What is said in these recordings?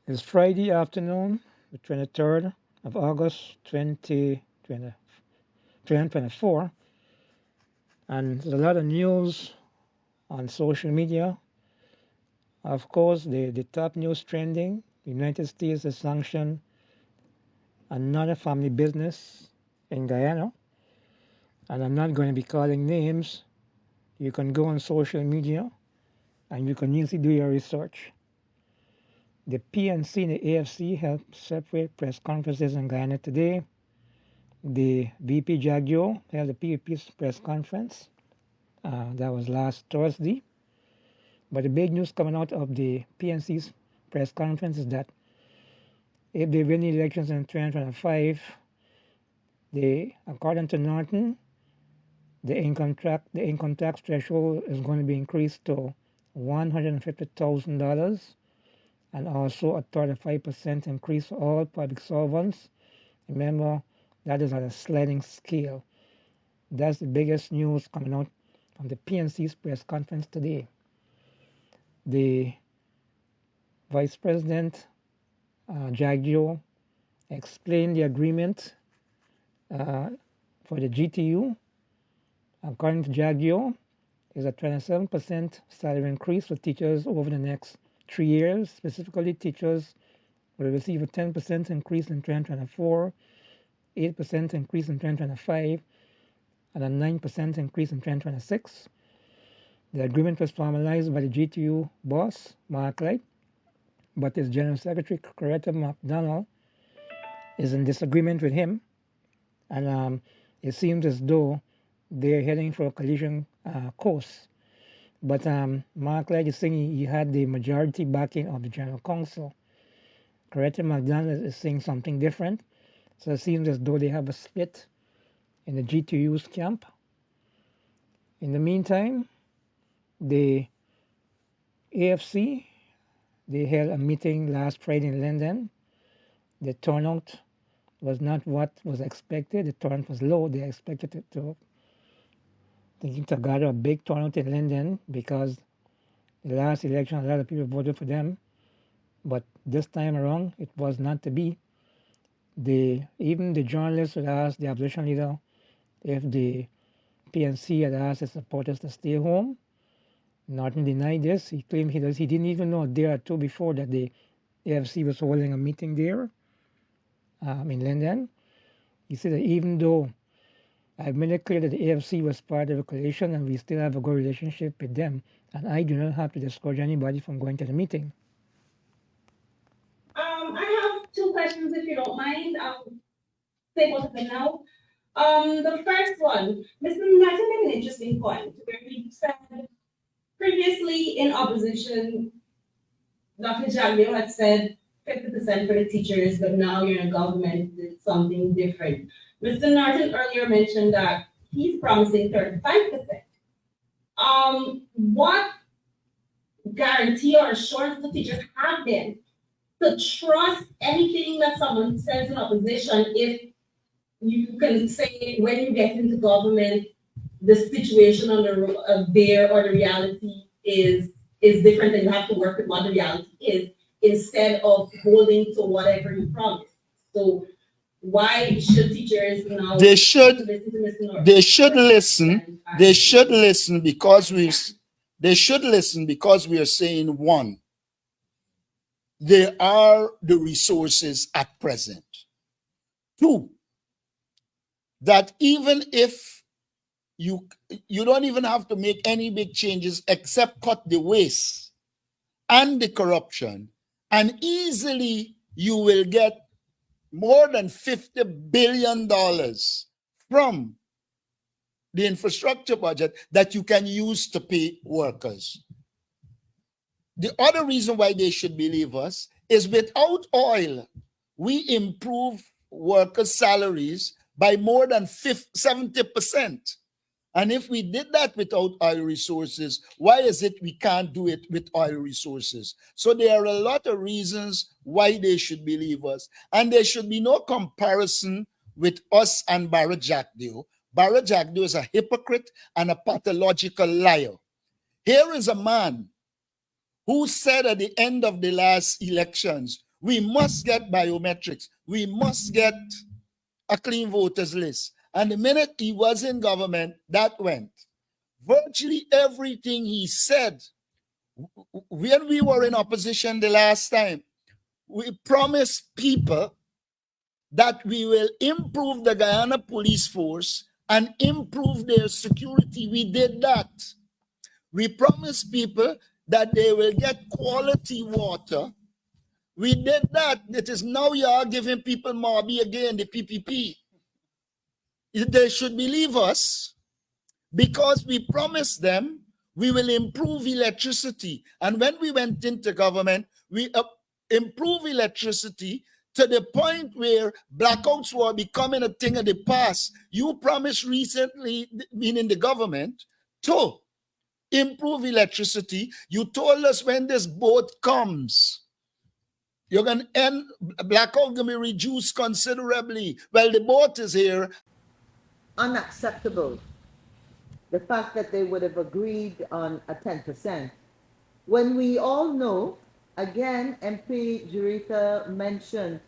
It's Friday afternoon, the 23rd of August 2024, and there's a lot of news on social media. Of course, the top news trending, the United States has sanctioned another family business in Guyana, and I'm not going to be calling names. You can go on social media and you can easily do your research. The PNC and the AFC held separate press conferences in Guyana today. The VP JAGDEO held a PVP press conference. That was last Thursday. But the big news coming out of the PNC's press conference is that if they win the elections in 2025, according to Norton, the income tax threshold is going to be increased to $150,000, and also a 35% increase for all public servants. Remember, that is on a sliding scale. That's the biggest news coming out from the PNC's press conference today. The Vice President, JAGDEO, explained the agreement for the GTU. According to JAGDEO, is a 27% salary increase for teachers over the next 3 years. Specifically, teachers will receive a 10% increase in 2024, 8% increase in 2025, and a 9% increase in 2026. The agreement was formalized by the GTU boss, Mark Light, but his General Secretary, Coretta McDonald, is in disagreement with him, and it seems as though they're heading for a collision course. But Mark Light is saying he had the majority backing of the General Counsel. Coretta McDonald is saying something different, so it seems as though they have a split in the GTU's camp. In the meantime, the AFC, they held a meeting last Friday in London. The turnout was not what was expected. The turnout was low. They expected it to gather a big turnout in London because the last election, a lot of people voted for them. But this time around, it was not to be. Even the journalists would ask the opposition leader if the PNC had asked his supporters to stay home. Norton denied this. He claimed he didn't even know a day or two before that the AFC was holding a meeting there in London. He said that even though I've made it clear that the AFC was part of the coalition and we still have a good relationship with them, and I do not have to discourage anybody from going to the meeting. I have two questions, if you don't mind. I'll say both of them now. The first one, Mr. Martin made an interesting point where he said previously in opposition, Dr. JAGDEO had said 50% for the teachers, but now you're in a government, it's something different. Mr. Norton earlier mentioned that he's promising 35%. What guarantee or assurance the teachers have then to trust anything that someone says in opposition if you can say when you get into government, the situation on there or the reality is different and you have to work with what the reality is instead of holding to whatever you promised. So why should teachers now They should listen to Mr. Norton? they should listen. They should listen because we are saying one, there are the resources at present. Two, that even if you don't even have to make any big changes except cut the waste and the corruption, and easily you will get more than $50 billion from the infrastructure budget that you can use to pay workers. The other reason why they should believe us is without oil, we improve workers' salaries by more than 70%. And if we did that without oil resources, why is it we can't do it with oil resources? So there are a lot of reasons why they should believe us. And there should be no comparison with us and Barrett JAGDEO. Barrett JAGDEO is a hypocrite and a pathological liar. Here is a man who said at the end of the last elections, We must get biometrics. We must get a clean voters list. And the minute he was in government, that went. Virtually everything he said when we were in opposition the last time, we promised people that we will improve the Guyana police force and improve their security. We did that. We promised people that they will get quality water. We did that. It is now you are giving people Marby again, the PPP. They should believe us because we promised them we will improve electricity. And when we went into government, we improved electricity to the point where blackouts were becoming a thing of the past. You promised recently, meaning the government, to improve electricity. You told us when this boat comes, you're going to end, blackout going to be reduced considerably. Well, the boat is here. Unacceptable, the fact that they would have agreed on a 10%. When we all know, again, MP Jurita mentioned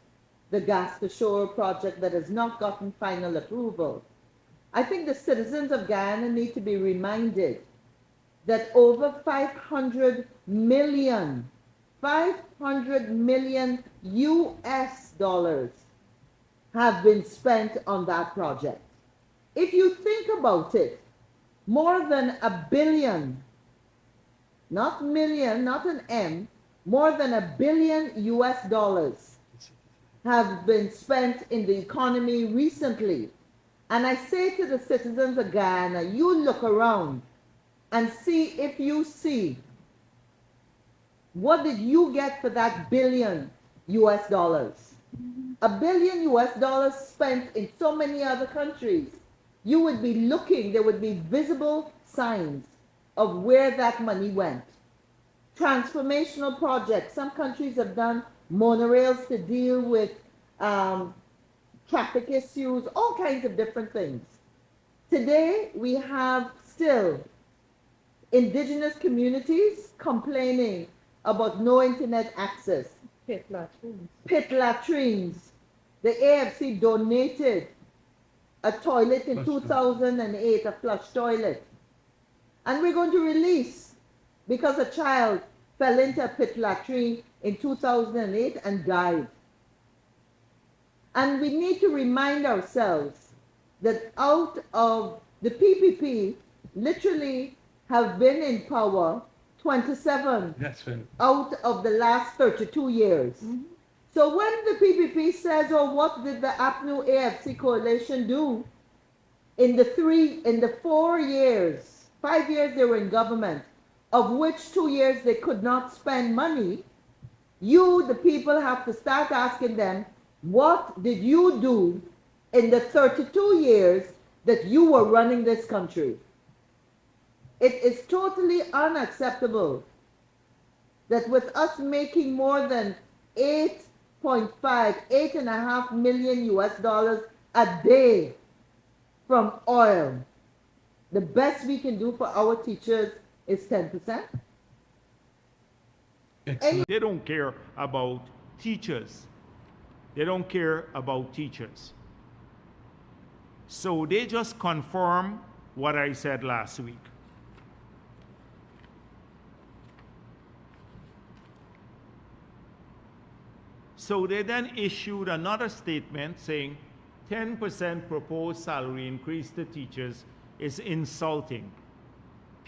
the gas to shore project that has not gotten final approval. I think the citizens of Guyana need to be reminded that over 500 million US dollars have been spent on that project. If you think about it, more than $1 billion, not million, not an M, more than $1 billion US dollars have been spent in the economy recently. And I say to the citizens of Guyana, you look around and see if you see what did you get for that $1 billion US dollars. $1 billion US dollars spent in so many other countries. You would be looking, there would be visible signs of where that money went. Transformational projects. Some countries have done monorails to deal with traffic issues, all kinds of different things. Today, we have still indigenous communities complaining about no internet access. Pit latrines. Pit latrines. The AFC donated a toilet in 2008, a flush toilet. And we're going to release because a child fell into a pit latrine in 2008 and died. And we need to remind ourselves that out of the PPP, literally have been in power 27 out of the last 32 years. Mm-hmm. So when the PPP says, oh, what did the APNU AFC coalition do in the 4 years, 5 years they were in government, of which 2 years they could not spend money, you, the people, have to start asking them, what did you do in the 32 years that you were running this country? It is totally unacceptable that with us making more than 8.5 million US dollars a day from oil, the best we can do for our teachers is 10%. They don't care about teachers. They don't care about teachers. So they just confirm what I said last week. So they then issued another statement saying 10% proposed salary increase to teachers is insulting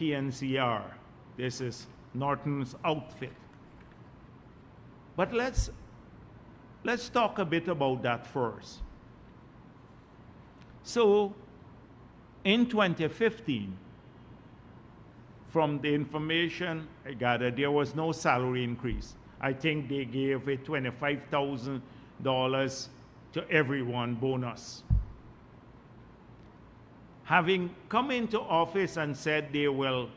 PNCR. This is Norton's outfit. But let's talk a bit about that first. So in 2015, from the information I gathered, there was no salary increase. I think they gave a $25,000 to everyone bonus. Having come into office and said they will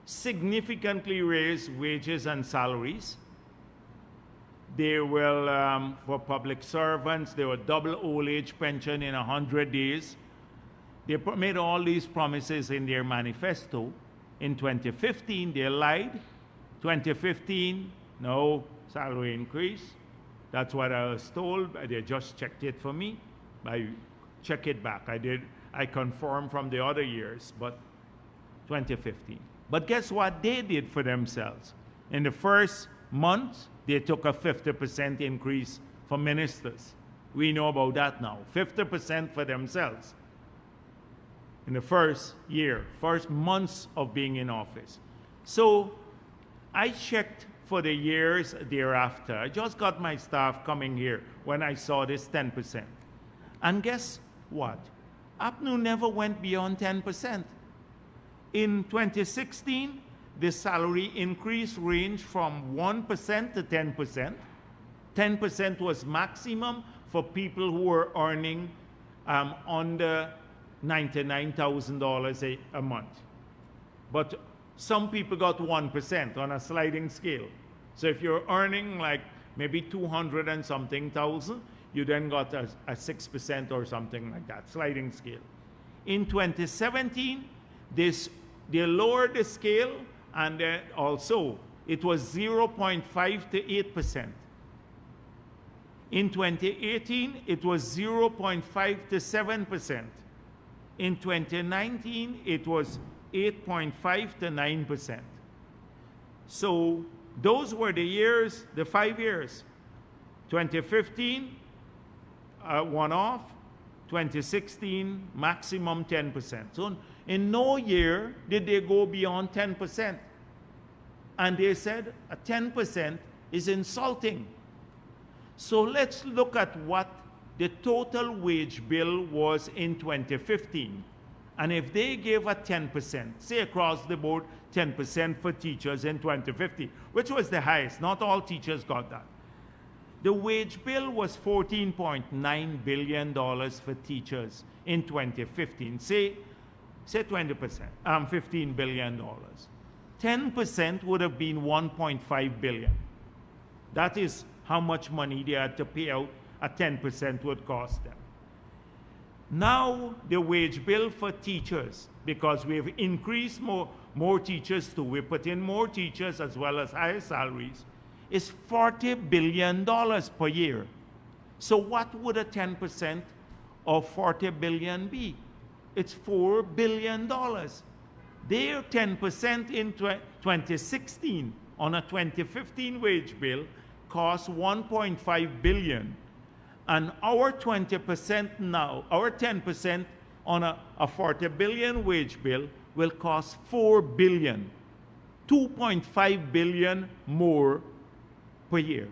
significantly raise wages and salaries, they will, for public servants, they will double old age pension in 100 days. They made all these promises in their manifesto. In 2015, they lied. 2015, no salary increase. That's what I was told. They just checked it for me. I check it back. I confirmed from the other years, but 2015. But guess what they did for themselves? In the first month, they took a 50% increase for ministers. We know about that now. 50% for themselves in the first year, first months of being in office. So I checked for the years thereafter. I just got my staff coming here when I saw this 10%. And guess what? APNU never went beyond 10%. In 2016, the salary increase ranged from 1% to 10%. 10% was maximum for people who were earning under $99,000 a month. But some people got 1% on a sliding scale. So if you're earning like maybe 200 and something thousand, you then got a 6% or something like that, sliding scale. In 2017, they lowered the scale, and also it was 0.5 to 8%. In 2018, it was 0.5 to 7%. In 2019, it was 8.5 to 9%. So those were the years, the 5 years. 2015, one-off. 2016, maximum 10%. So in no year did they go beyond 10%. And they said a 10% is insulting. So let's look at what the total wage bill was in 2015. And if they gave a 10%, say across the board 10% for teachers in 2015, which was the highest, not all teachers got that. The wage bill was $14.9 billion for teachers in 2015. Say 20%, $15 billion. 10% would have been $1.5 billion. That is how much money they had to pay out. A 10% would cost them. Now the wage bill for teachers, because we've increased more teachers too, we put in more teachers as well as higher salaries, is $40 billion per year. So what would a 10% of 40 billion be? It's $4 billion. Their 10% in 2016 on a 2015 wage bill cost $1.5 billion. And our 20% now, our 10% on a 40 billion wage bill will cost $4 billion. $2.5 billion more per year.